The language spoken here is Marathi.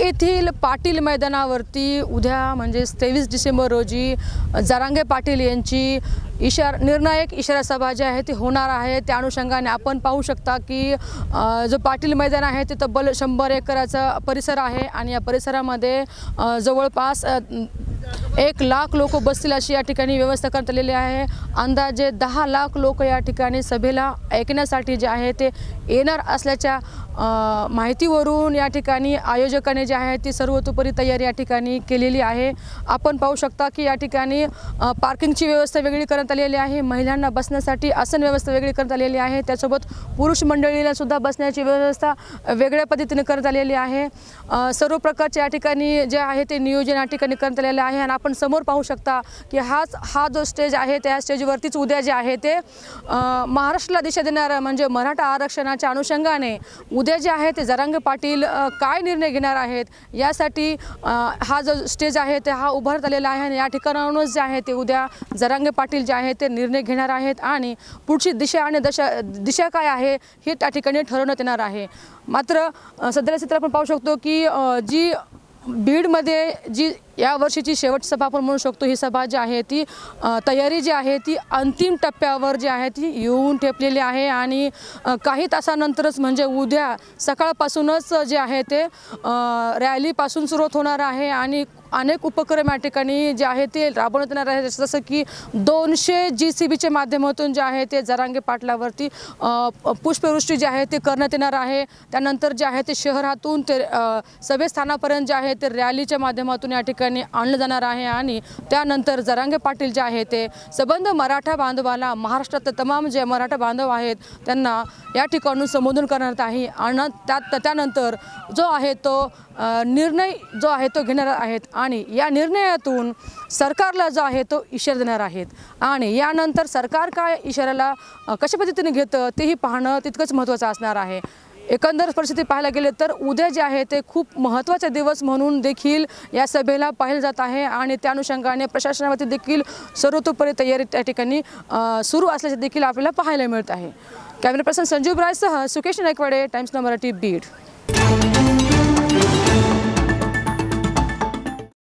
येथील पाटील मैदानावरती उद्या म्हणजे 23 डिसेंबर रोजी जरांगे पाटील यांची निर्णायक इशारा सभा जी आहे ती होणार आहे। त्या अनुषंगाने आपण पाहू शकता की जो पाटील मैदान आहे ते तब्बल 100 एकराचा परिसर आहे आणि या परिसरामध्ये जवळपास 1 लाख लोक बसतील अशी या ठिकाणी व्यवस्था करण्यात आलेली आहे। अंदाजे 10 लाख लोक या ठिकाणी सभेला ऐकण्यासाठी जे आहे ते येणार असल्याच्या माहितीवरून या ठिकाणी आयोजकांनी जे आहे ती सर्वतोपरी तयारी या ठिकाणी केलेली आहे। आपण पाहू शकता की या ठिकाणी पार्किंगची व्यवस्था वेगळी करण्यात आलेली आहे, महिलांना बसण्यासाठी आसन व्यवस्था वेगळी करण्यात आलेली आहे, त्यासोबत पुरुष मंडळीला सुद्धा बसण्याची व्यवस्था वेगळ्या पद्धतीने करण्यात आलेली आहे। सर्व प्रकारचे या ठिकाणी जे आहे ते नियोजन या ठिकाणी करण्यात आलेले आहे आणि आपण समोर पाहू शकता की हा जो स्टेज आहे त्या स्टेजवरतीच उद्या जे आहे ते महाराष्ट्राला दिशा देणारा म्हणजे मराठा आरक्षणाच्या अनुषंगाने उद्या जे आहे ते जरांगे पाटील काय निर्णय घेणार आहेत यासाठी हा जो स्टेज आहे ते हा उभारण्यात आलेला आहे आणि या ठिकाणाहूनच जे आहे ते उद्या जरांगे पाटील जे आहे ते निर्णय घेणार आहेत आणि पुढची दिशा आणि दिशा काय आहे हे त्या ठिकाणी ठरवण्यात येणार आहे। मात्र सध्याच्या चित्र आपण पाहू शकतो की जी बीडमध्ये जी या वर्षीची शेवटची सभा आपण म्हणू शकतो, ही सभा जी आहे ती तयारी जी आहे ती अंतिम टप्प्यावर जी आहे ती येऊन ठेपलेली आहे आणि काही तासानंतरच म्हणजे उद्या सकाळपासूनच जे आहे ते रॅलीपासून सुरुवात होणार आहे आणि अनेक उपक्रम या ठिकाणी जे आहे ते राबवण्यात येणार आहे। जसं की 200 JCBच्या माध्यमातून जे आहे ते जरांगे पाटलावरती पुष्पवृष्टी जी आहे ते करण्यात येणार आहे। त्यानंतर जे आहे ते शहरातून ते सभेस्थानापर्यंत जे आहे ते रॅलीच्या माध्यमातून या ठिकाणी आणलं जाणार आहे आणि त्यानंतर जरांगे पाटील जे आहे ते संबंध मराठा बांधवाला महाराष्ट्रात तमाम जे मराठा बांधव आहेत त्यांना या ठिकाणून संबोधन करणार आहे आणि त्यानंतर जो आहे तो निर्णय जो आहे तो घेणार आहेत आणि या निर्णयातून सरकारला जो आहे तो इशारा देणार आहेत आणि यानंतर सरकार काय इशाऱ्याला कशा पद्धतीने घेतं तेही पाहणं तितकंच महत्त्वाचं असणार आहे। एकंदर परिस्थिती पाहायला गेले तर उद्या जे आहे ते खूप महत्त्वाचा दिवस म्हणून देखील या सभेला पाहिलं जात आहे आणि त्या अनुषंगाने प्रशासनावरती देखील सर्वतोपरी तयारी त्या ठिकाणी सुरू असल्याचे देखील आपल्याला पाहायला मिळत आहे। कॅमेरा पर्सन संजीव ब्रायसह सुकेश नायकवाडे, टाइम्स नाऊ मराठी, बीड।